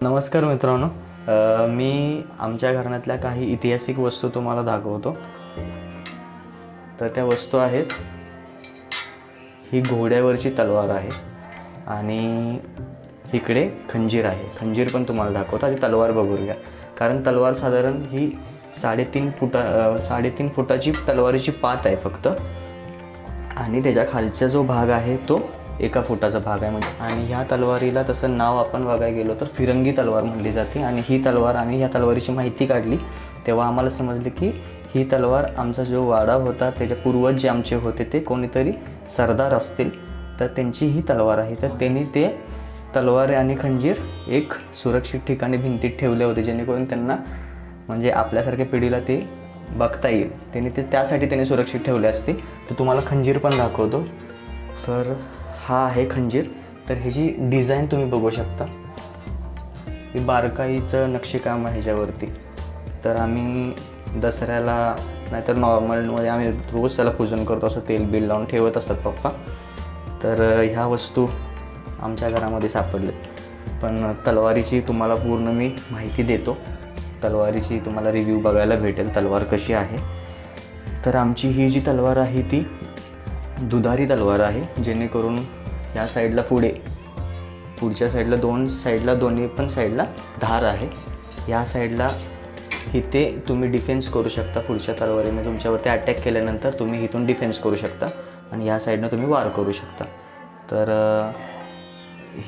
नमस्कार मित्रांनो, मी आमच्या घराण्यातल्या काही ऐतिहासिक वस्तू तुम्हाला दाखवतो. तर त्या वस्तू आहेत, ही घोड्यावरची तलवार आहे आणि इकडे खंजीर आहे. खंजीर पण तुम्हाला दाखवतो. आधी तलवार बघू घ्या, कारण तलवार साधारण ही 3.5 फुटाची तलवारीची पात आहे फक्त, आणि त्याच्या खालचा जो भाग आहे तो 1 फुटाचा भाग आहे. म्हणजे आणि ह्या तलवारीला तसं नाव आपण बघायला गेलो तर फिरंगी तलवार म्हणली जाते. आणि ही तलवार, आम्ही ह्या तलवारीची माहिती काढली तेव्हा आम्हाला समजले की ही तलवार, आमचा जो वाडा होता त्याचे पूर्वज जे आमचे होते ते कोणीतरी सरदार असतील, तर त्यांची ही तलवार आहे. तर त्यांनी ते तलवार आणि खंजीर एक सुरक्षित ठिकाणी भिंतीत ठेवले होते, जेणेकरून त्यांना म्हणजे आपल्यासारख्या पिढीला ते बघता येईल. त्यासाठी त्यांनी सुरक्षित ठेवले असते. तर तुम्हाला खंजीर पण दाखवतो. तर हा आहे खंजीर. तर ह्याची डिझाईन तुम्ही बघू शकता, ही बारकाईचं नक्षीकाम आहे ह्याच्यावरती. तर आम्ही दसऱ्याला नाहीतर नॉर्मलमध्ये आम्ही रोज त्याला पूजन करतो, असं तेल बिल लावून ठेवत असतात पप्पा. तर ह्या वस्तू आमच्या घरामध्ये सापडलेत. पण तलवारीची तुम्हाला पूर्ण मी माहिती देतो. तलवारीची तुम्हाला रिव्ह्यू बघायला भेटेल, तलवार कशी आहे. तर आमची ही जी तलवार आहे ती दुधारी तलवार आहे, जेणेकरून ह्या साईडला पुढच्या साईडला दोन्ही पण साईडला धार आहे. ह्या साईडला इथे तुम्ही डिफेन्स करू शकता. पुढच्या तलवारीने तुमच्यावरती अटॅक केल्यानंतर तुम्ही इथून डिफेन्स करू शकता आणि ह्या साईडनं तुम्ही वार करू शकता. तर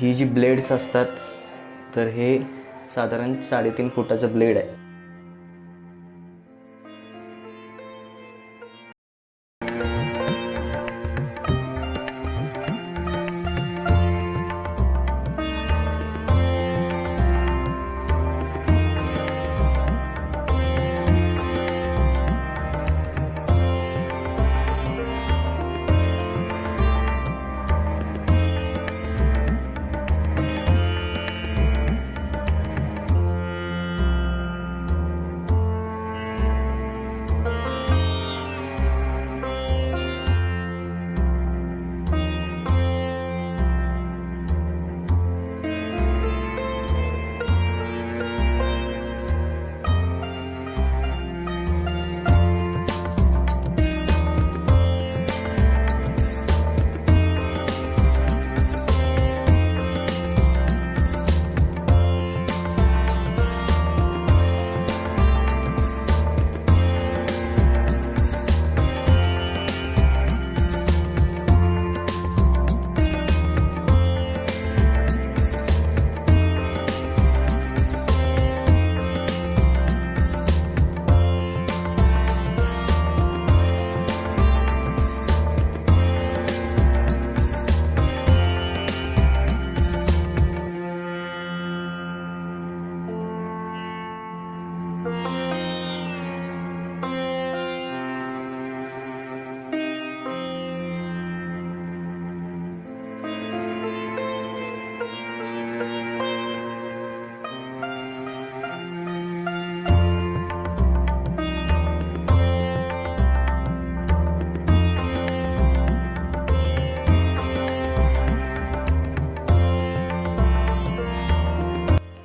ही जी ब्लेड्स असतात, तर हे साधारण 3.5 फुटाचं ब्लेड आहे.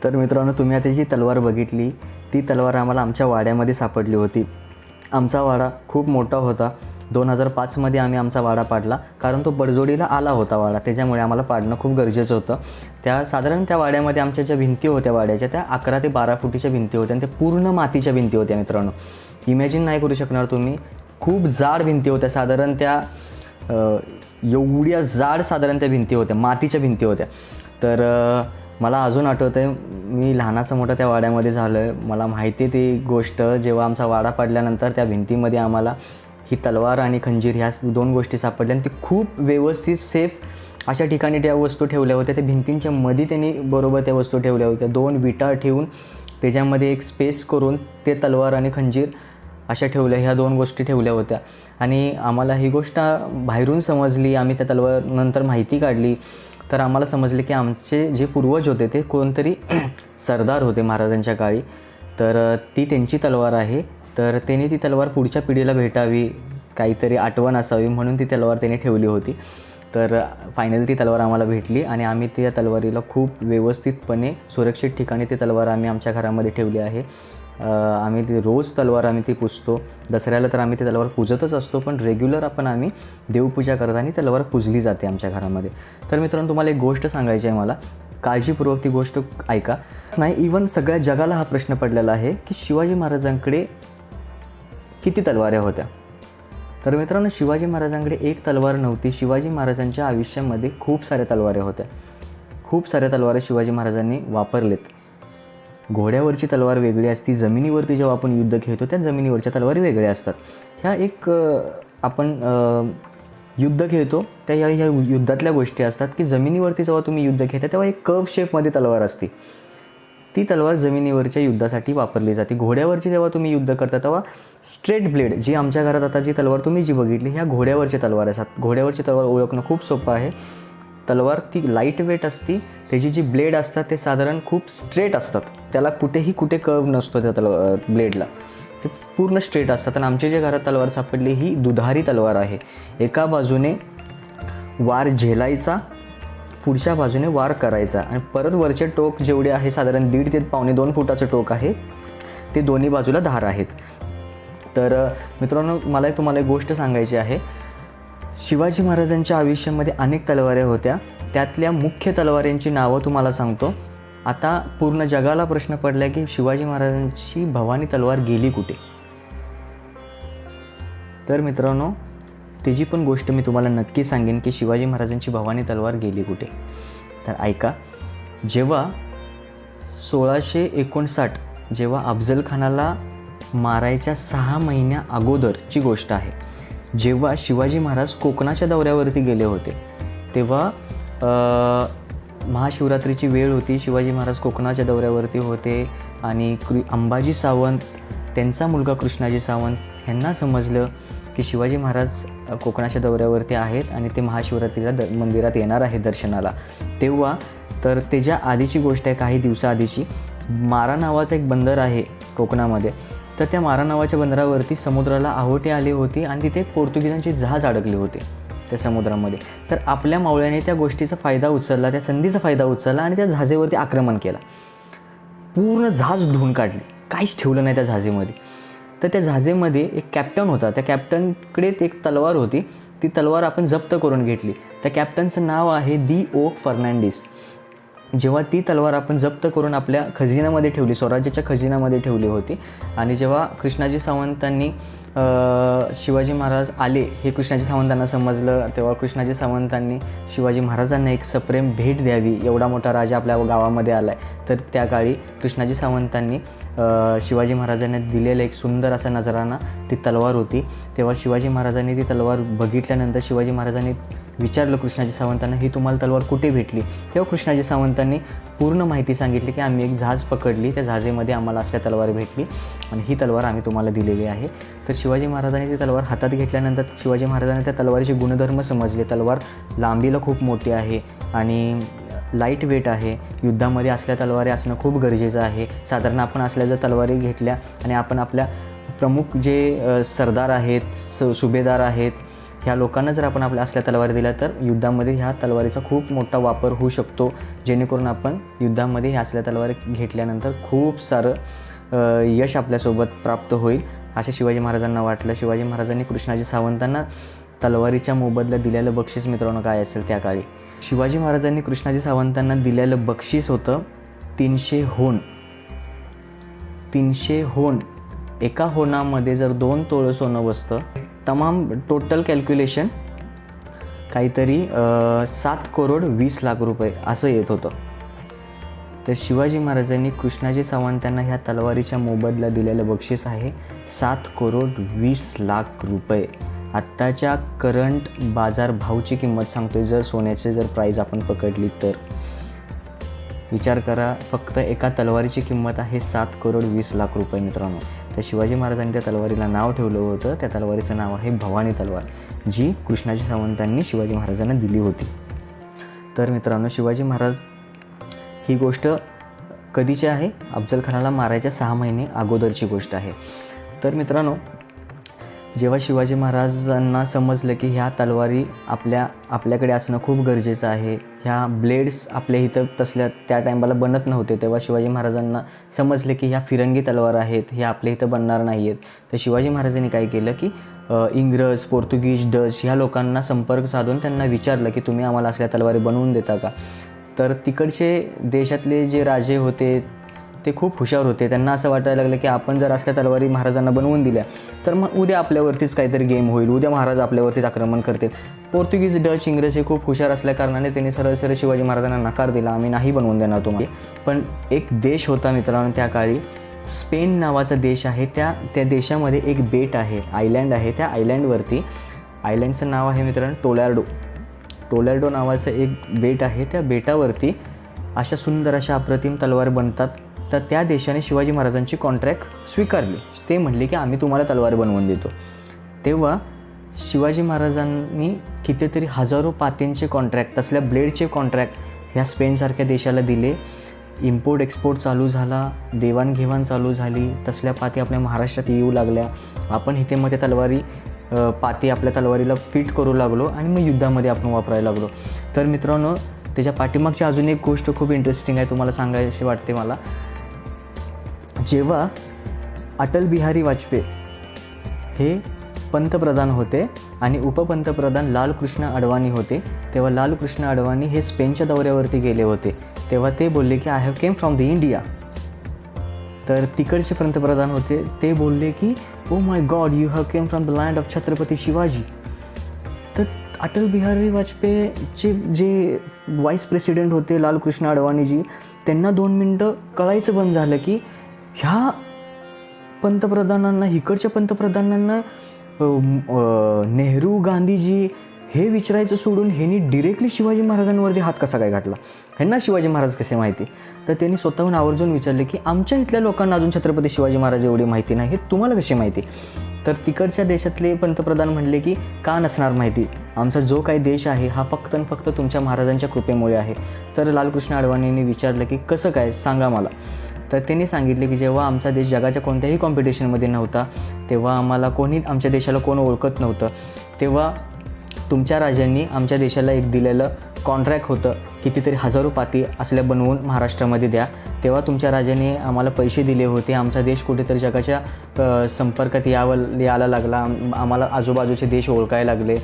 तर मित्रांनो, तुम्ही आता जी तलवार बघितली, ती तलवार आम्हाला आमच्या वाड्यामध्ये सापडली होती. आमचा वाडा खूप मोठा होता. 2005मध्ये आम्ही आमचा वाडा पाडला, कारण तो बडजोडीला आला होता वाडा, त्याच्यामुळे आम्हाला पाडणं खूप गरजेचं होतं. साधारण त्या वाड्यामध्ये आमच्या ज्या भिंती होत्या वाड्याच्या, त्या 11 ते 12 फुटीच्या भिंती होत्या आणि त्या पूर्ण मातीच्या भिंती होत्या. मित्रांनो, इमॅजिन नाही करू शकणार तुम्ही, खूप जाड भिंती होत्या. साधारण त्या एवढ्या जाड साधारण त्या भिंती होत्या, मातीच्या भिंती होत्या. तर मला अजून आठवतं आहे, मी लहानाचं मोठं त्या वाड्यामध्ये झालं आहे. मला माहिती आहे ती गोष्ट. जेव्हा आमचा वाडा पाडल्यानंतर त्या भिंतीमध्ये आम्हाला ही तलवार आणि खंजीर ह्या 2 गोष्टी सापडल्या आणि ती खूप व्यवस्थित सेफ अशा ठिकाणी त्या वस्तू ठेवल्या होत्या. त्या भिंतींच्या मध्ये त्यांनी बरोबर त्या वस्तू ठेवल्या होत्या. 2 विटा ठेवून त्याच्यामध्ये एक स्पेस करून ते तलवार आणि खंजीर अशा ठेवल्या, ह्या 2 गोष्टी ठेवल्या होत्या. आणि आम्हाला ही गोष्ट बाहेरून समजली. आम्ही त्या तलवार नंतर माहिती काढली, तर आम्हाला समजले की आमचे जे पूर्वज होते ते कोणतरी सरदार होते महाराजांच्या काळी. तर ती त्यांची तलवार आहे. तर त्यांनी ती तलवार पुढच्या पिढीला भेटावी, काहीतरी आठवण असावी म्हणून ती तलवार त्यांनी ठेवली होती. तर फायनली ती तलवार आम्हाला भेटली आणि आम्ही त्या तलवारीला खूप व्यवस्थितपणे सुरक्षित ठिकाणी ती तलवार आम्ही आमच्या घरामध्ये ठेवली आहे. आम्ही ती रोज तलवार आम्ही ती पुजतो. दसऱ्याला तर आम्ही ती तलवार पूजतच असतो, पण रेग्युलर आम्ही देवपूजा करताना तलवार पूजली जाते आमच्या घरामध्ये. तर मित्रांनो, तुम्हाला एक गोष्ट सांगायची आहे मला, काळजीपूर्वक ती गोष्ट ऐका. नाही, इवन सगळ्या जगाला हा प्रश्न पडलेला आहे की शिवाजी महाराजांकडे किती तलवाऱ्या होत्या. तर मित्रांनो, शिवाजी महाराजांकडे एक तलवार नव्हती. शिवाजी महाराजांच्या आयुष्यामध्ये खूप साऱ्या तलवाऱ्या होत्या. खूप साऱ्या तलवारी शिवाजी महाराजांनी वापरलेत. घोड्यावरची तलवार वेगळी असती, जमिनीवरती जेव्हा आपण युद्ध खेळतो त्या जमिनीवरच्या तलवारी वेगळ्या असतात. ह्या एक आपण युद्ध खेळतो त्या ह्या युद्धातल्या गोष्टी असतात की जमिनीवरती जेव्हा तुम्ही युद्ध खेळता तेव्हा एक कर्व शेपमध्ये तलवार असते. ती तलवार जमिनीवरच्या युद्धासाठी वापरली जाते. घोड्यावरची जेव्हा तुम्ही युद्ध करता तेव्हा स्ट्रेट ब्लेड, जी आमच्या घरात आता जी तलवार तुम्ही जी बघितली, ह्या घोड्यावरची तलवार असतात. घोड्यावरची तलवार ओळखणं खूप सोपं आहे. तलवार ती लाईट वेट असती, त्याची जी ब्लेड असतात ते साधारण खूप स्ट्रेट असतात. त्याला कुठे कर्व नसतो त्या ब्लेडला, ते पूर्ण स्ट्रेट असतात. आणि आमच्या जे घरात तलवार सापडली ही दुधारी तलवार आहे. एका बाजूने वार झेलायचा, पुढच्या बाजूने वार करायचा आणि परत वरचे टोक जेवढे आहे साधारण 1.5 ते 1.25 फुटाचं टोक आहे, ते दोन्ही बाजूला धार आहेत. तर मित्रांनो, मला तुम्हाला एक गोष्ट सांगायची आहे. शिवाजी महाराजांच्या आयुष्यामध्ये अनेक तलवारी होत्या. त्यातल्या मुख्य तलवारींची नावं तुम्हाला सांगतो. आता पूर्ण जगाला प्रश्न पडला की शिवाजी महाराजांची भवानी तलवार गेली कुठे. तर मित्रांनो, त्याची पण गोष्ट मी तुम्हाला नक्की सांगेन की शिवाजी महाराजांची भवानी तलवार गेली कुठे. तर ऐका. जेव्हा 1659 जेव्हा अफजल खानाला मारायच्या 6 महिन्या अगोदरची गोष्ट आहे, जेव्हा शिवाजी महाराज कोकणाच्या दौऱ्यावरती गेले होते, तेव्हा महाशिवरात्रीची वेळ होती. शिवाजी महाराज कोकणाच्या दौऱ्यावरती होते आणि अंबाजी सावंत, त्यांचा मुलगा कृष्णाजी सावंत यांना समजलं की शिवाजी महाराज कोकणाच्या दौऱ्यावरती आहेत आणि ते महाशिवरात्रीला मंदिरात येणार आहे दर्शनाला. तेव्हा तर त्याच्या आधीची गोष्ट आहे, काही दिवसाआधीची. मारा नावाचं एक बंदर आहे कोकणामध्ये. तर त्या मारा नावाच्या बंदरावरती समुद्राला आहोटी आली होती आणि तिथे पोर्तुगीजांची जहाज अडकली होती त्या समुद्रामध्ये. तर आपल्या मावळ्याने त्या गोष्टीचा फायदा उचलला, त्या संधीचा फायदा उचलला आणि त्या जहाजेवरती आक्रमण केला. पूर्ण जहाज धुवून काढली, काहीच ठेवलं नाही त्या जहाजेमध्ये. तर त्या जहाजेमध्ये एक कॅप्टन होता. त्या कॅप्टनकडे एक तलवार होती. ती तलवार आपण जप्त करून घेतली. त्या कॅप्टनचं नाव आहे दी ओक फर्नांडिस. जेव्हा ती तलवार आपण जप्त करून आपल्या खजिन्यामध्ये ठेवली, स्वराज्याच्या खजिन्यामध्ये ठेवली होती, आणि जेव्हा कृष्णाजी सावंतांनी शिवाजी महाराज आले हे कृष्णाजी सावंतांना समजलं, तेव्हा कृष्णाजी सावंतांनी शिवाजी महाराजांना एक सप्रेम भेट द्यावी, एवढा मोठा राजा आपल्या गावामध्ये आला आहे. तर त्या काळी कृष्णाजी सावंतांनी शिवाजी महाराजांना दिलेलं एक सुंदर असा नजराणा ती तलवार होती. तेव्हा शिवाजी महाराजांनी ती तलवार बघितल्यानंतर शिवाजी महाराजांनी विचारलं कृष्णाजी सावंतांना, ही तुम्हाला तलवार कुठे भेटली. तेव्हा कृष्णाजी सावंतांनी पूर्ण माहिती सांगितली की आम्ही एक जहाज पकडली, त्या जहाजेमध्ये आम्हाला असल्या तलवार भेटली आणि ही तलवार आम्ही तुम्हाला दिलेली आहे. तर शिवाजी महाराजांनी ती तलवार हातात घेतल्यानंतर शिवाजी महाराजांनी त्या तलवारीचे गुणधर्म समजले. तलवार लांबीला खूप मोठी आहे आणि लाईट वेट आहे. युद्धामध्ये असल्या तलवारी असणं खूप गरजेचं आहे. साधारण आपण असल्या जर तलवारी घेतल्या आणि आपण आपल्या प्रमुख जे सरदार आहेत, सुभेदार आहेत, ह्या लोकांना जर आपण आपल्या असल्या तलवारी दिल्या तर युद्धामध्ये ह्या तलवारीचा खूप मोठा वापर होऊ शकतो, जेणेकरून आपण युद्धामध्ये ह्या असल्या तलवारी घेतल्यानंतर खूप सारं यश आपल्यासोबत प्राप्त होईल, असे शिवाजी महाराजांना वाटलं. शिवाजी महाराजांनी कृष्णाजी सावंतांना तलवारीच्या मोबदल्यात दिलेलं बक्षीस मित्रांनो काय असेल त्या काळी. शिवाजी महाराजांनी कृष्णाजी सावंतांना दिलेलं बक्षीस होतं 300 होन. 300 होन, एका होनामध्ये जर 2 तोळं सोनं बसतं, तमाम टोटल कॅल्क्युलेशन काहीतरी 7 करोड 20 लाख रुपये असं येत होतं. तर शिवाजी महाराजांनी कृष्णाजी सावंतांना ह्या तलवारीच्या मोबदला दिलेलं बक्षीस आहे 7 करोड 20 लाख रुपये. आत्ताच्या करंट बाजार भावची किंमत सांगतोय, जर सोन्याचे जर प्राईज आपण पकडली तर विचार करा, फक्त एका तलवारीची किंमत आहे 7 करोड 20 लाख रुपये मित्रांनो. तर शिवाजी महाराजांनी त्या तलवारीला नाव ठेवलं होतं, त्या तलवारीचं नाव आहे भवानी तलवार, जी कृष्णाजी सावंतांनी शिवाजी महाराजांना दिली होती. तर मित्रांनो, शिवाजी महाराज ही गोष्ट कधीची आहे? अफजल खानाला मारायच्या 6 महिने अगोदरची गोष्ट आहे. तर मित्रांनो, जेव्हा शिवाजी महाराजांना समजलं की ह्या तलवारी आपल्याकडे असणं खूप गरजेचं आहे, ह्या ब्लेड्स आपल्या इथं तसल्या त्या टायमाला बनत नव्हते, तेव्हा शिवाजी महाराजांना समजले की ह्या फिरंगी तलवार आहेत, हे आपल्या इथं बनणार नाही आहेत. तर शिवाजी महाराजांनी काय केलं की इंग्रज, पोर्तुगीज, डच ह्या लोकांना संपर्क साधून त्यांना विचारलं की तुम्ही आम्हाला असल्या तलवारी बनवून देता का. तर तिकडचे देशातले जे राजे होते ते खूप हुशार होते. त्यांना असं वाटायला लागलं की आपण जर असल्या तलवारी महाराजांना बनवून दिल्या तर मग उद्या आपल्यावरतीच काहीतरी गेम होईल, उद्या महाराज आपल्यावरतीच आक्रमण करतील. पोर्तुगीज, डच, इंग्रज हे खूप हुशार असल्या कारणाने त्यांनी सरळ शिवाजी महाराजांना नकार दिला, आम्ही नाही बनवून देणार तुम्हाला. पण एक देश होता मित्रांनो त्या काळी, स्पेन नावाचा देश आहे. त्या देशामध्ये एक बेट आहे, आयलँड आहे. त्या आयलँडचं नाव आहे मित्रांनो टोलॅर्डो नावाचं एक बेट आहे. त्या बेटावरती अशा सुंदर अशा अप्रतिम तलवार बनतात. तर त्या देशाने शिवाजी महाराजांची कॉन्ट्रॅक्ट स्वीकारली. ते म्हणले की आम्ही तुम्हाला तलवार बनवून देतो. तेव्हा शिवाजी महाराजांनी कितीतरी हजारो पात्यांचे कॉन्ट्रॅक्ट, तसल्या ब्लेडचे कॉन्ट्रॅक्ट ह्या स्पेनसारख्या देशाला दिले. इम्पोर्ट एक्सपोर्ट चालू झाला, देवाणघेवाण चालू झाली. तसल्या पाती आपल्या महाराष्ट्रात येऊ लागल्या. आपण इथे मध्ये तलवारी पाती आपल्या तलवारीला फिट करू लागलो आणि मग युद्धामध्ये आपण वापरायला लागलो. तर मित्रांनो, त्याच्या पाठीमागची अजून एक गोष्ट खूप इंटरेस्टिंग आहे, तुम्हाला सांगायची वाटते मला. जेव्हा अटल बिहारी वाजपेयी हे पंतप्रधान होते आणि उपपंतप्रधान लालकृष्ण अडवाणी होते, तेव्हा लालकृष्ण अडवाणी हे स्पेनच्या दौऱ्यावरती गेले होते. तेव्हा ते बोलले की I have came from the India. तर तिकडचे पंतप्रधान होते, ते बोलले की oh my God, you have came from the land of Chhatrapati Shivaji. तर अटल बिहारी वाजपेयीचे जे व्हाईस प्रेसिडेंट होते लालकृष्ण अडवाणीजी, त्यांना 2 मिनटं कळायचं बंद झालं की ह्या पंतप्रधानांना, इकडच्या पंतप्रधानांना नेहरू, गांधीजी हे विचारायचं सोडून ह्यांनी डिरेक्टली शिवाजी महाराजांवरती हात कसा काय घातला, ह्यांना शिवाजी महाराज कसे माहिती. तर त्यांनी स्वतःहून आवर्जून विचारले की आमच्या इथल्या लोकांना अजून छत्रपती शिवाजी महाराज एवढी माहिती नाही, हे तुम्हाला कशी माहिती. तर तिकडच्या देशातले पंतप्रधान म्हणले की का नसणार माहिती, आमचा जो काही देश आहे हा फक्त आणि फक्त तुमच्या महाराजांच्या कृपेमुळे आहे. तर लालकृष्ण अडवाणींनी विचारलं की कसं काय, सांगा मला. तर त्यांनी सांगितले की जेव्हा आमचा देश जगाच्या कोणत्याही कॉम्पिटिशनमध्ये नव्हता, तेव्हा आम्हाला कोणी, आमच्या देशाला कोण ओळखत नव्हतं, तेव्हा तुमच्या राजांनी आमच्या देशाला एक दिलेलं कॉन्ट्रॅक्ट होतं, कितीतरी हजारो पाती असल्या बनवून महाराष्ट्रामध्ये द्या. तेव्हा तुमच्या राजाने आम्हाला पैसे दिले होते. आमचा देश कुठेतरी जगाच्या संपर्कात यायला लागला. आम्हाला आजूबाजूचे देश ओळखायला लागले.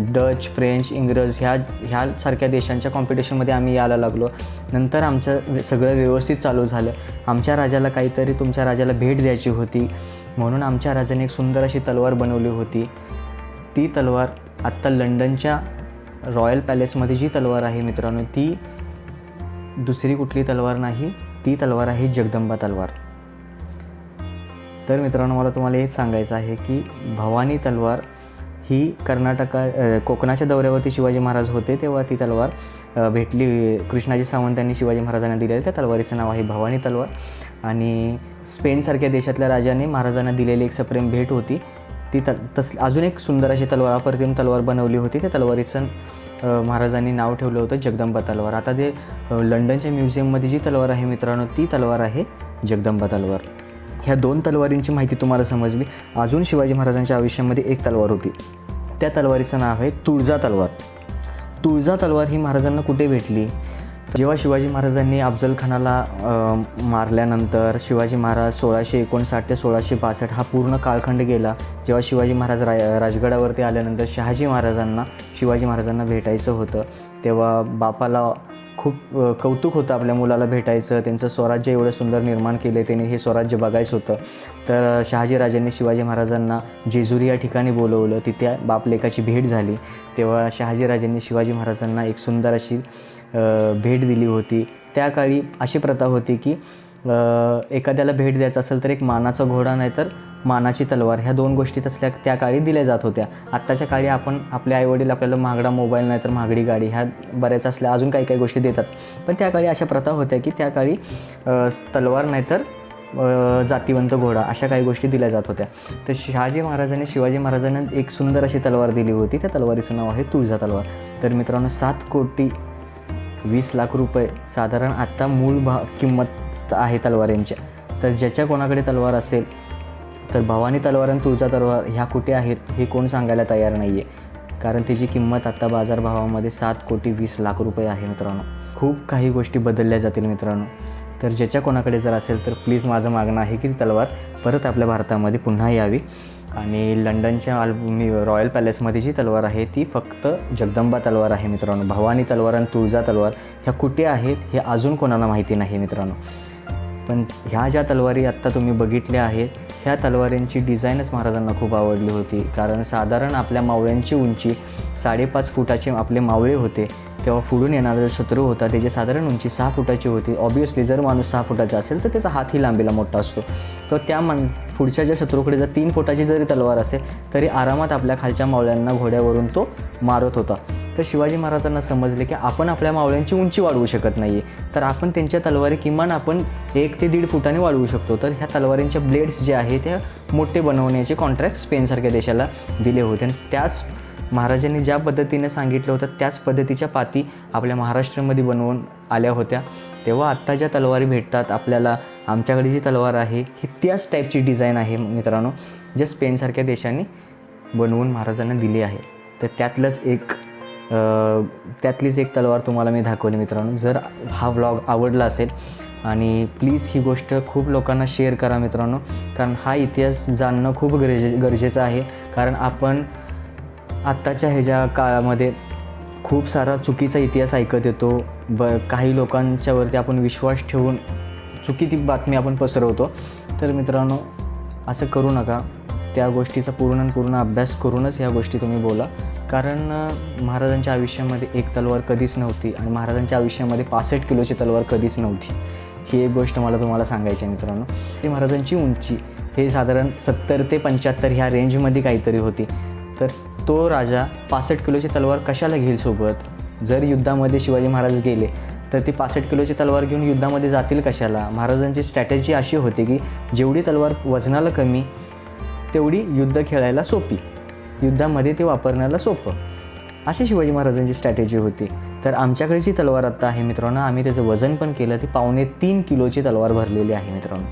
डच, फ्रेंच, इंग्रज ह्यासारख्या देशांच्या कॉम्पिटिशनमध्ये आम्ही यायला लागलो. नंतर आमचं सगळं व्यवस्थित चालू झालं. आमच्या राजाला काहीतरी तुमच्या राजाला भेट द्यायची होती, म्हणून आमच्या राजाने एक सुंदर अशी तलवार बनवली होती. ती तलवार आत्ता लंडनच्या रॉयल पॅलेसमध्ये जी तलवार आहे मित्रांनो, ती दुसरी कुठली तलवार नाही, ती तलवार आहे जगदंबा तलवार. तर मित्रांनो, मला तुम्हाला हेच सांगायचं आहे की भवानी तलवार ही कोकणाच्या दौऱ्यावरती शिवाजी महाराज होते, तेव्हा ती तलवार भेटली. कृष्णाजी सावंतांनी शिवाजी महाराजांना दिलेली त्या तलवारीचं नाव आहे भवानी तलवार. आणि स्पेनसारख्या देशातल्या राजाने महाराजांना दिलेली एक सप्रेम भेट होती. ती अजून एक सुंदर अशी तलवार, अप्रतिम तलवार बनवली होती. त्या तलवारीचं महाराजांनी नाव ठेवलं होतं जगदंबा तलवार. आता ते लंडनच्या म्युझियममध्ये जी तलवार आहे मित्रांनो, ती तलवार आहे जगदंबा तलवार. ह्या 2 तलवारींची माहिती तुम्हाला समजली. अजून शिवाजी महाराजांच्या आयुष्यामध्ये एक तलवार होती, त्या तलवारीचं नाव आहे तुळजा तलवार. तुळजा तलवार ही महाराजांना कुठे भेटली, जेव्हा शिवाजी महाराजांनी अफजल खानाला मारल्यानंतर शिवाजी महाराज 1659 ते 1662 हा पूर्ण कालखंड गेला. जेव्हा शिवाजी महाराज राजगडावरती आल्यानंतर शहाजी महाराजांना शिवाजी महाराजांना भेटायचं होतं, तेव्हा बापाला खूप कौतुक होतं आपल्या मुलाला भेटायचं. त्यांचं स्वराज्य एवढं सुंदर निर्माण केले, त्यांनी हे स्वराज्य बघायचं होतं. तर शहाजी राजांनी शिवाजी महाराजांना जेजुरी या ठिकाणी बोलवलं. तिथे बापलेकाची भेट झाली. तेव्हा शहाजी राजांनी शिवाजी महाराजांना एक सुंदर अशी भेट दिली होती. त्या काळी अशी प्रथा होती की एखाद्याला भेट द्यायचं असेल तर एक मानाचा घोडा नाहीतर मानाची तलवार, ह्या 2 गोष्टी तसल्या त्या काळी दिल्या जात होत्या. आत्ताच्या काळी आपले आईवडील आपल्याला महागडा मोबाईल नाहीतर महागडी गाडी ह्या बऱ्याच असल्या अजून काही गोष्टी देतात. पण त्या काळी अशा प्रथा होत्या की त्या काळी तलवार नाहीतर जातिवंत घोडा अशा काही गोष्टी दिल्या जात होत्या. तर शहाजी महाराजांनी शिवाजी महाराजांना एक सुंदर अशी तलवार दिली होती. त्या तलवारीचं नाव आहे तुळजा तलवार. तर मित्रांनो, 7,20,00,000 रुपये साधारण आत्ता मूळ किंमत आहे तलवारींच्या. तर ज्याच्या कोणाकडे तलवार असेल तर भवानी तलवार आणि तुळजा तलवार ह्या कुठे आहेत हे कोण सांगायला तयार नाही आहे, कारण त्याची किंमत आत्ता बाजारभावामध्ये 7,20,00,000 रुपये आहे मित्रांनो. खूप काही गोष्टी बदलल्या जातील मित्रांनो. तर ज्याच्या कोणाकडे जर असेल तर प्लीज माझं मागणं आहे की ती तलवार परत आपल्या भारतामध्ये पुन्हा यावी. आणि लंडनच्या रॉयल पॅलेसमध्ये जी तलवार आहे ती फक्त जगदंबा तलवार आहे मित्रांनो. भवानी तलवार आणि तुळजा तलवार ह्या कुठे आहेत हे अजून कोणाला माहिती नाही मित्रांनो. पण ह्या ज्या तलवारी आत्ता तुम्ही बघितल्या आहेत ह्या तलवारींची डिझाईनच महाराजांना खूप आवडली होती, कारण साधारण आपल्या मावळ्यांची उंची 5.5 फुटाचे आपले मावळे होते. तेव्हा पुढून येणारा जो शत्रू होता त्याची साधारण उंची 6 फुटाची होती. ऑब्वियसली जर माणूस 6 फुटाचा असेल तर त्याचा हातही लांबीला मोठा असतो. तर त्या पुढच्या ज्या शत्रूकडे जर 3 फुटाची जरी तलवार असेल तरी आरामात आपल्या खालच्या मावळ्यांना घोड्यावरून तो मारत होता. तर शिवाजी महाराजांना समजले की आपण आपल्या मावळ्यांची उंची वाढवू शकत नाही आहे, तर आपण त्यांच्या तलवारी किमान आपण 1 ते 1.5 फुटाने वाढवू शकतो. तर ह्या तलवारींच्या ब्लेड्स जे आहे त्या मोठे बनवण्याचे कॉन्ट्रॅक्ट स्पेनसारख्या देशाला दिले होते. आणि त्याच महाराजांनी ज्या पद्धतीने सांगितलं होतं त्याच पद्धतीच्या पाती आपल्या महाराष्ट्रामध्ये बनवून आल्या होत्या. तेव्हा आत्ता ज्या तलवारी भेटतात आपल्याला, आमच्याकडे जी तलवार आहे ही त्याच टाईपची डिझाईन आहे मित्रांनो, जे स्पेनसारख्या देशांनी बनवून महाराजांना दिली आहे. तर त्यातलीच एक तलवार तुम्हाला मी दाखवली मित्रांनो. जर हा व्लॉग आवडला असेल आणि प्लीज ही गोष्ट खूप लोकांना शेअर करा मित्रांनो, कारण हा इतिहास जाणणं खूप गरजेचं आहे. कारण आपण आत्ताच्या ह्याच्या काळामध्ये खूप सारा चुकीचा इतिहास ऐकत येतो. काही लोकांच्यावरती आपण विश्वास ठेवून चुकीची बातमी आपण पसरवतो. तर मित्रांनो असं करू नका. त्या गोष्टीचा पूर्ण अभ्यास करूनच ह्या गोष्टी तुम्ही बोला. कारण महाराजांच्या आयुष्यामध्ये एक तलवार कधीच नव्हती आणि महाराजांच्या आयुष्यामध्ये 65 किलोची तलवार कधीच नव्हती. ही एक गोष्ट मला तुम्हाला सांगायची आहे मित्रांनो. ही महाराजांची उंची हे साधारण 70 ते 75 ह्या रेंजमध्ये काहीतरी होती. तर तो राजा 65 किलोची तलवार कशाला घेईल सोबत? जर युद्धामध्ये शिवाजी महाराज गेले तर ती 65 किलोची तलवार घेऊन युद्धामध्ये जातील कशाला? महाराजांची स्ट्रॅटेजी अशी होती की जेवढी तलवार वजनाला कमी तेवढी युद्ध खेळायला सोपी, युद्धामध्ये ते वापरण्याला सोपं, अशी शिवाजी महाराजांची स्ट्रॅटेजी होती. तर आमच्याकडे जी तलवार आत्ता आहे मित्रांनो, आम्ही त्याचं वजन पण केलं, ती 3.25 किलोची तलवार भरलेली आहे मित्रांनो.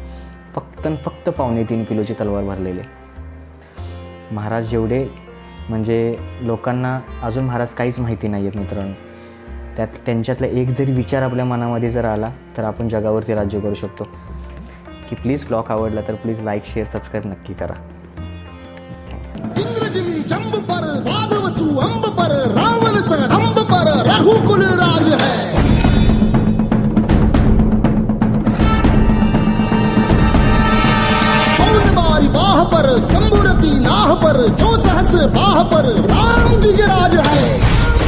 फक्त 3.25 किलोची तलवार भरलेली. महाराज जेवढे म्हणजे लोकांना अजून महाराज काहीच माहिती नाही आहेत मित्रांनो. त्यांच्यातला एक जरी विचार आपल्या मनामध्ये जर आला तर आपण जगावरती राज्य करू शकतो. की प्लीज ब्लॉग आवडला तर प्लीज लाईक शेअर सबस्क्राईब नक्की करा. इंद्रजिली जंब पर वादवसु अंब पर रावण स अंब पर रघुकुल राज है. पौन बारी बाह पर संबुरती नाह पर जो सहस बाह पर राम गिजराज है.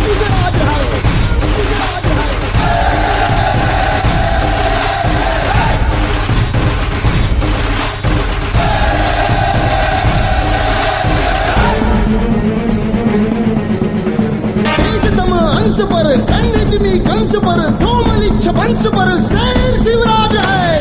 गिजराज है. गिजराज है. अंश पर कंस पर दो मलिच्छ वंश पर शेर शिवराज है.